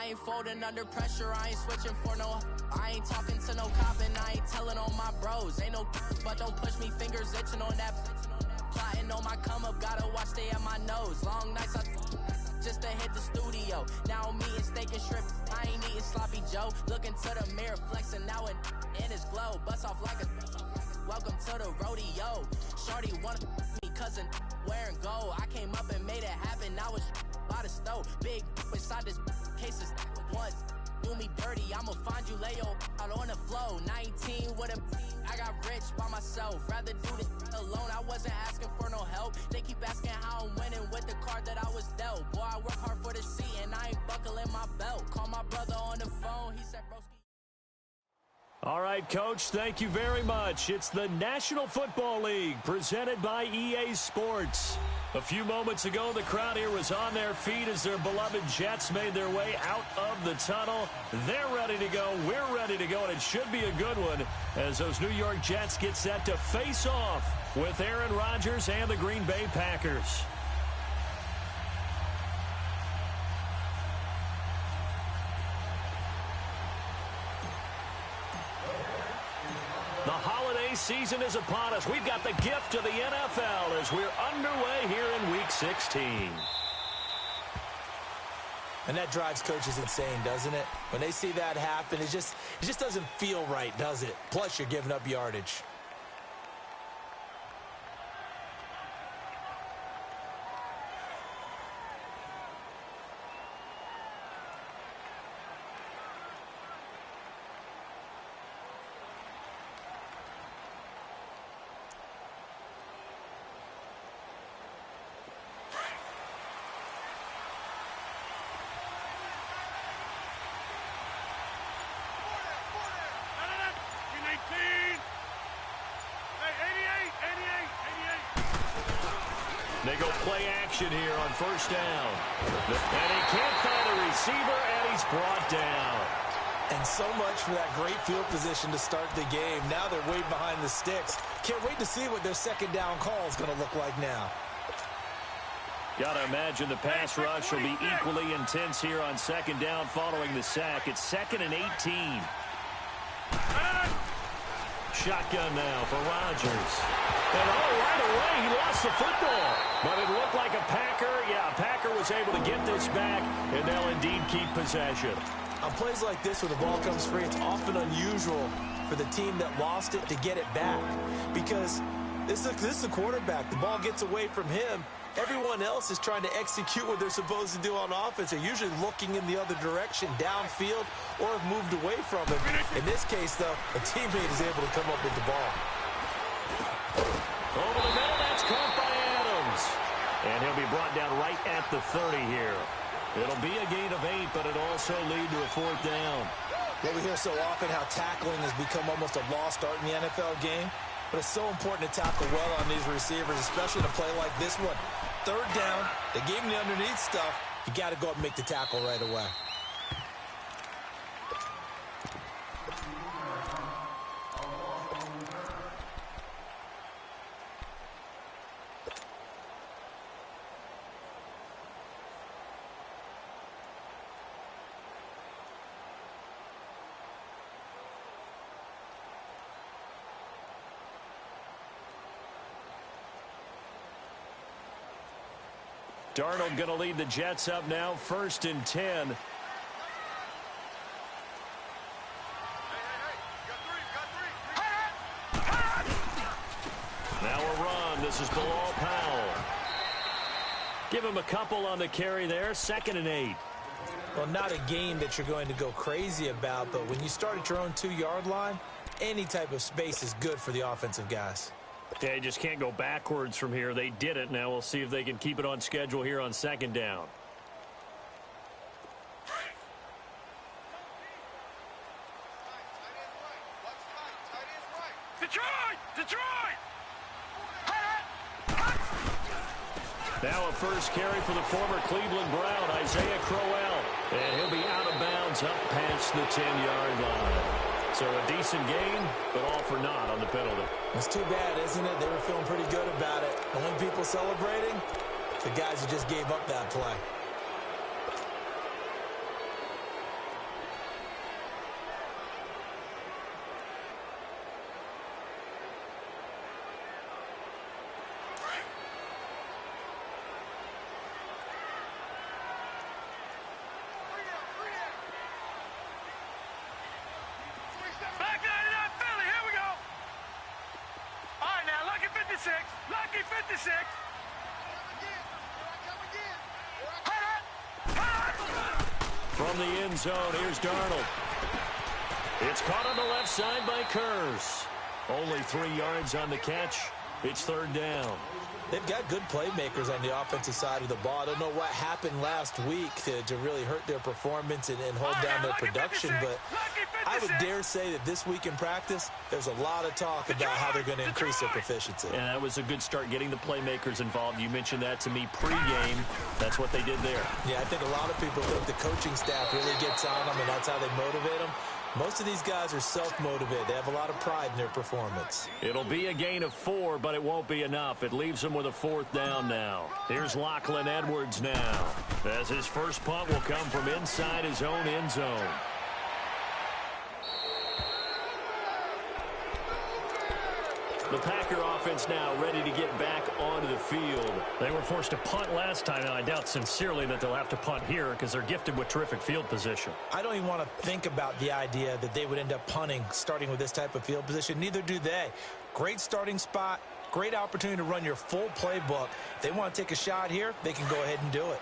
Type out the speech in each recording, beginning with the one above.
I ain't folding under pressure, I ain't switching for no. I ain't talking to no cop and I ain't telling on my bros. Ain't no but don't push me, fingers itching on that. Plotting on my come up, gotta watch stay at my nose. Long nights just to hit the studio. Now I'm eating steak and shrimp, I ain't eating sloppy Joe. Looking to the mirror, flexing now and in his glow. Bust off like a welcome to the rodeo. Shorty wanna me cousin wearing gold. I came up and made it happen, now it's by the stove. Big inside this case is once. Do me dirty, I'ma find you, lay your out on the flow. 19 with a I got rich by myself. Rather do this alone, I wasn't asking for no help. They keep asking how I'm winning with the card that I was dealt. Boy, I work hard for the seat and I ain't buckling my belt. Call my brother on the phone, he said, broski. All right, Coach, thank you very much. It's the National Football League presented by EA Sports. A few moments ago, the crowd here was on their feet as their beloved Jets made their way out of the tunnel. They're ready to go. We're ready to go, and it should be a good one as those New York Jets get set to face off with Aaron Rodgers and the Green Bay Packers. The holiday season is upon us. We've got the gift of the NFL as we're underway here in Week 16. And that drives coaches insane, doesn't it? When they see that happen, it just doesn't feel right, does it? Plus, you're giving up yardage. They go play action here on first down. And he can't find a receiver, and he's brought down. And so much for that great field position to start the game. Now they're way behind the sticks. Can't wait to see what their second down call is going to look like now. Got to imagine the pass rush will be equally intense here on second down following the sack. It's 2nd and 18. Shotgun now for Rodgers. And right away, he lost the football. But it looked like a Packer. Yeah, a Packer was able to get this back, and they'll indeed keep possession. On plays like this where the ball comes free, it's often unusual for the team that lost it to get it back. Because this is the quarterback. The ball gets away from him. Everyone else is trying to execute what they're supposed to do on offense. They're usually looking in the other direction, downfield, or have moved away from it. In this case, though, a teammate is able to come up with the ball. Over the middle, that's caught by Adams. And he'll be brought down right at the 30 here. It'll be a gain of 8, but it'll also lead to a 4th down. Well, we hear so often how tackling has become almost a lost art in the NFL game. But it's so important to tackle well on these receivers, especially in a play like this one. 3rd down, they gave him the underneath stuff. You got to go up and make the tackle right away. Darnold going to lead the Jets up now, 1st and 10. Now a run. This is Bilal Powell. Give him a couple on the carry there, 2nd and 8. Well, not a game that you're going to go crazy about, but when you start at your own 2-yard line, any type of space is good for the offensive guys. They just can't go backwards from here. They did it. Now we'll see if they can keep it on schedule here on 2nd down. Detroit! Now a first carry for the former Cleveland Brown, Isaiah Crowell. And he'll be out of bounds up past the 10-yard line. So a decent gain, but all for naught on the penalty. It's too bad, isn't it? They were feeling pretty good about it. The only people celebrating, the guys who just gave up that play. 56. From the end zone, here's Darnold. It's caught on the left side by Kurz. Only 3 yards on the catch. It's third down. They've got good playmakers on the offensive side of the ball. I don't know what happened last week to really hurt their performance and hold down their production, but I would dare say that this week in practice, there's a lot of talk about how they're going to increase their proficiency. And that was a good start, getting the playmakers involved. You mentioned that to me pregame. That's what they did there. Yeah, I think a lot of people think the coaching staff really gets on them, and that's how they motivate them. Most of these guys are self-motivated. They have a lot of pride in their performance. It'll be a gain of 4, but it won't be enough. It leaves them with a 4th down now. Here's Lachlan Edwards now, as his first punt will come from inside his own end zone. The Packer offense now ready to get back onto the field. They were forced to punt last time. Now, I doubt sincerely that they'll have to punt here because they're gifted with terrific field position. I don't even want to think about the idea that they would end up punting starting with this type of field position. Neither do they. Great starting spot, great opportunity to run your full playbook. If they want to take a shot here, they can go ahead and do it.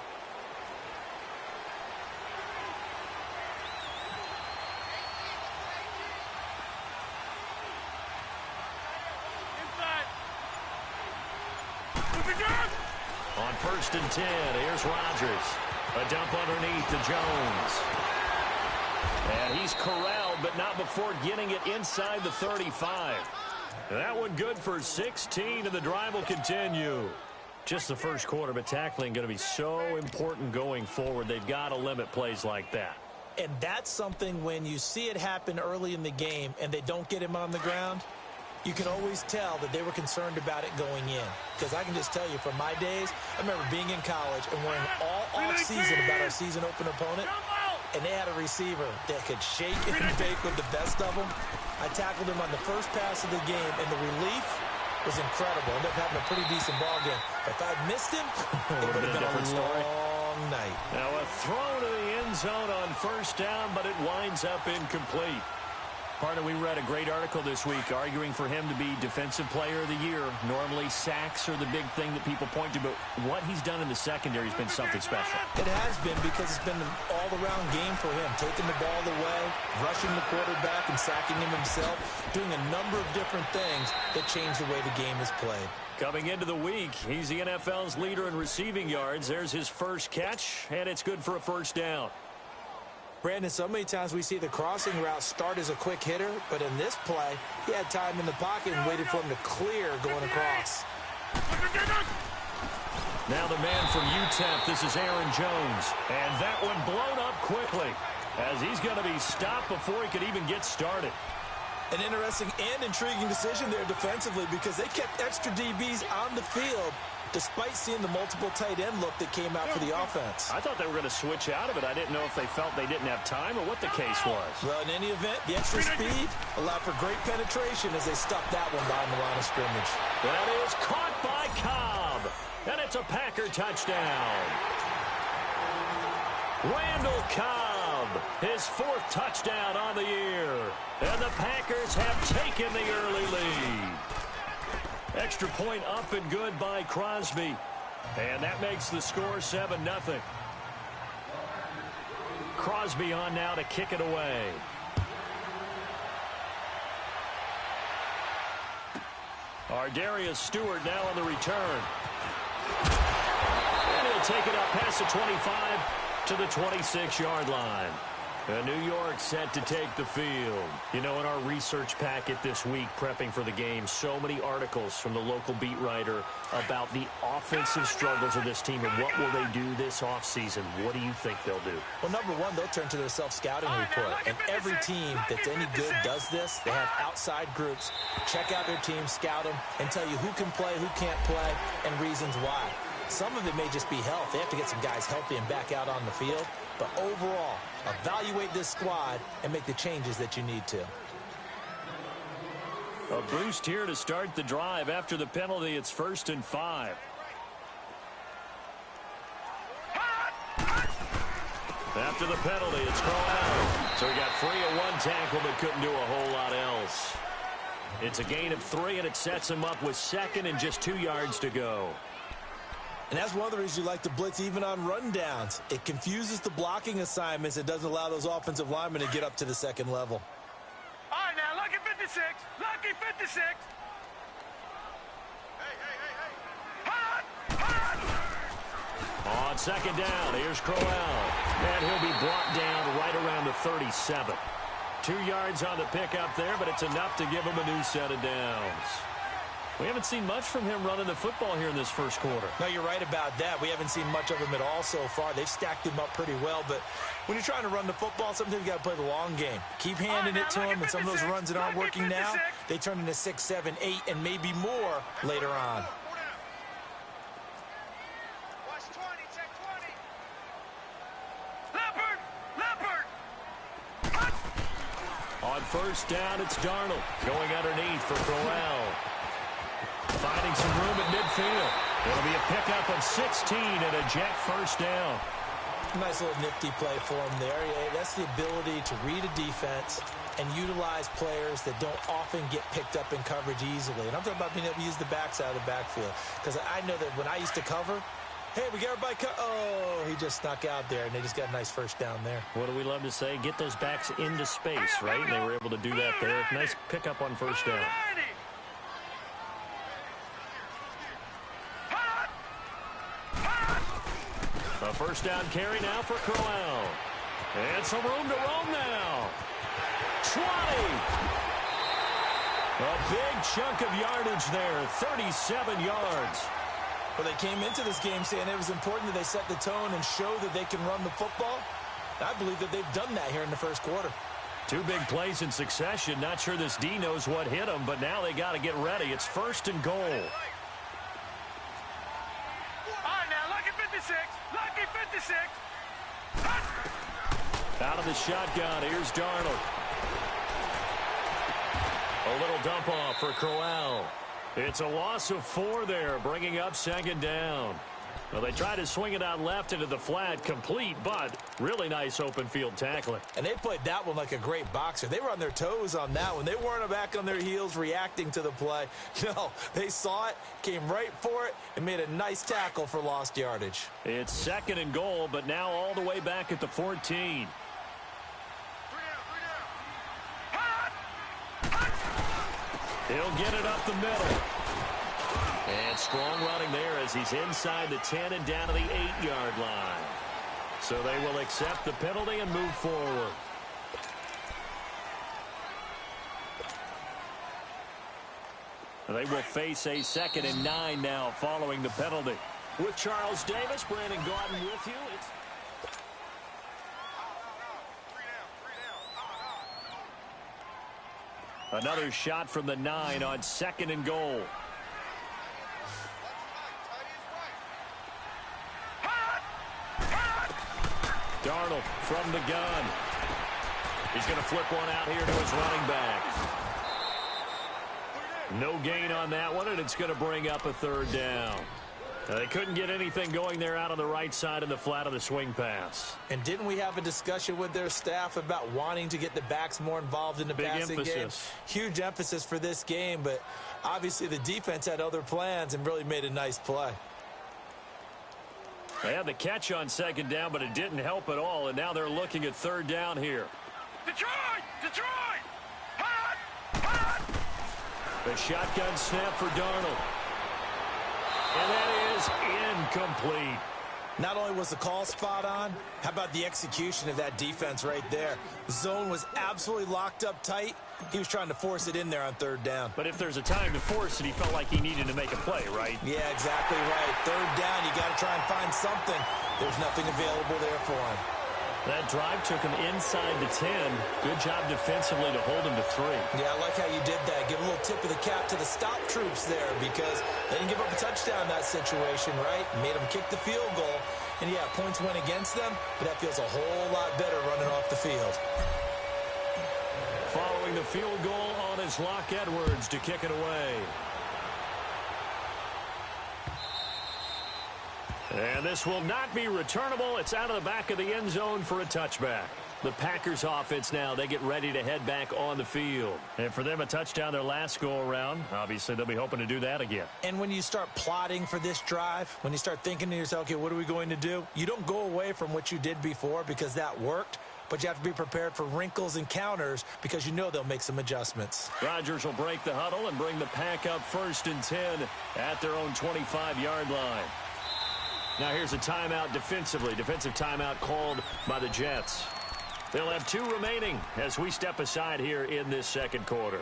On 1st and 10, here's Rodgers. A dump underneath to Jones. And he's corralled, but not before getting it inside the 35. That one good for 16, and the drive will continue. Just the first quarter, but tackling going to be so important going forward. They've got to limit plays like that. And that's something when you see it happen early in the game and they don't get him on the ground, you can always tell that they were concerned about it going in. Because I can just tell you, from my days, I remember being in college and worrying all off-season about our season opener opponent, and they had a receiver that could shake and bake with the best of them. I tackled him on the first pass of the game, and the relief was incredible. Ended up having a pretty decent ball game. If I'd missed him, it would have been a long night. Now a throw to the end zone on 1st down, but it winds up incomplete. Partner, we read a great article this week arguing for him to be Defensive Player of the Year. Normally, sacks are the big thing that people point to, but what he's done in the secondary has been something special. It has been, because it's been an all-around game for him, taking the ball away, rushing the quarterback and sacking him himself, doing a number of different things that change the way the game is played. Coming into the week, he's the NFL's leader in receiving yards. There's his first catch, and it's good for a 1st down. Brandon, so many times we see the crossing route start as a quick hitter, but in this play, he had time in the pocket and waited for him to clear going across. Now the man from UTEP, this is Aaron Jones. And that one blown up quickly, as he's going to be stopped before he could even get started. An interesting and intriguing decision there defensively, because they kept extra DBs on the field despite seeing the multiple tight end look that came out for the offense. I thought they were going to switch out of it. I didn't know if they felt they didn't have time or what the case was. Well, in any event, the extra speed allowed for great penetration as they stuffed that one behind the line of scrimmage. That is caught by Cobb, and it's a Packer touchdown. Randall Cobb, his 4th touchdown on the year, and the Packers have taken the early lead. Extra point up and good by Crosby. And that makes the score 7-0. Crosby on now to kick it away. Ardarius Stewart now on the return. And he'll take it up past the 25 to the 26-yard line. And New York set to take the field. You know, in our research packet this week, prepping for the game, so many articles from the local beat writer about the offensive struggles of this team and what will they do this offseason. What do you think they'll do? Well, number one, they'll turn to their self-scouting report. And every team that's any good does this. They have outside groups. Check out their team, scout them, and tell you who can play, who can't play, and reasons why. Some of it may just be health. They have to get some guys healthy and back out on the field. But overall, evaluate this squad and make the changes that you need to. A boost here to start the drive. After the penalty, it's 1st and 5. After the penalty, it's Corral. So he got free of one tackle but couldn't do a whole lot else. It's a gain of 3, and it sets him up with second and just 2 yards to go. And that's one of the reasons you like to blitz even on rundowns. It confuses the blocking assignments. It doesn't allow those offensive linemen to get up to the second level. All right, now, lucky 56. Lucky 56. On second down, here's Crowell. And he'll be brought down right around the 37. 2 yards on the pickup there, but it's enough to give him a new set of downs. We haven't seen much from him running the football here in this first quarter. No, you're right about that. We haven't seen much of him at all so far. They've stacked him up pretty well, but when you're trying to run the football, sometimes you got to play the long game. Keep handing it to him, and some of those runs that aren't working now, they turn into 6, 7, 8, and maybe more later on. On first down, it's Darnold going underneath for Crowell. Finding some room at midfield. It'll be a pickup of 16 and a jet first down. Nice little nifty play for him there. Yeah, that's the ability to read a defense and utilize players that don't often get picked up in coverage easily. And I'm talking about being able to use the backside of the backfield. Because I know that when I used to cover, hey, we got everybody oh, he just snuck out there, and they just got a nice first down there. What do we love to say? Get those backs into space, right? And they were able to do that there. Nice pickup on first down. A first down carry now for Crowell. And some room to roam now. 20. A big chunk of yardage there, 37 yards. Well, they came into this game saying it was important that they set the tone and show that they can run the football. I believe that they've done that here in the first quarter. 2 big plays in succession. Not sure this D knows what hit them, but now they got to get ready. It's first and goal. All right, now, lucky 56. Lucky 56. Out of the shotgun, here's Darnold. A little dump off for Crowell. It's a loss of 4 there, bringing up second down. Well, they tried to swing it out left into the flat, complete, but really nice open field tackling. And they played that one like a great boxer. They were on their toes on that one. They weren't back on their heels reacting to the play. No, they saw it, came right for it, and made a nice tackle for lost yardage. It's second and goal, but now all the way back at the 14. He'll get it up the middle. And strong running there as he's inside the 10 and down to the 8-yard line. So they will accept the penalty and move forward. They will face a 2nd and 9 now following the penalty. With Charles Davis, Brandon Gordon with you. Another shot from the 9 on 2nd and goal. Darnold from the gun. He's going to flip one out here to his running back. No gain on that one, and it's going to bring up a 3rd down. They couldn't get anything going there out on the right side of the flat of the swing pass. And didn't we have a discussion with their staff about wanting to get the backs more involved in the passing game? Huge emphasis for this game, but obviously the defense had other plans and really made a nice play. They had the catch on 2nd down, but it didn't help at all, and now they're looking at 3rd down here. Detroit! Detroit! Hot! Hot! The shotgun snap for Darnold. And that is incomplete. Not only was the call spot on, how about the execution of that defense right there? The zone was absolutely locked up tight. He was trying to force it in there on 3rd down. But if there's a time to force it, he felt like he needed to make a play, right? Yeah, exactly right. 3rd down, you got to try and find something. There's nothing available there for him. That drive took him inside the 10. Good job defensively to hold him to 3. Yeah, I like how you did that. Give a little tip of the cap to the stop troops there because they didn't give up a touchdown in that situation, right? Made them kick the field goal. And, yeah, points went against them, but that feels a whole lot better running off the field. Following the field goal on is Locke Edwards to kick it away. And this will not be returnable. It's out of the back of the end zone for a touchback. The Packers offense now, they get ready to head back on the field. And for them, a touchdown their last go-around. Obviously, they'll be hoping to do that again. And when you start plotting for this drive, when you start thinking to yourself, okay, what are we going to do? You don't go away from what you did before because that worked, but you have to be prepared for wrinkles and counters because you know they'll make some adjustments. Rodgers will break the huddle and bring the Pack up 1st and 10 at their own 25-yard line. Now here's a timeout defensively. Defensive timeout called by the Jets. They'll have 2 remaining as we step aside here in this second quarter.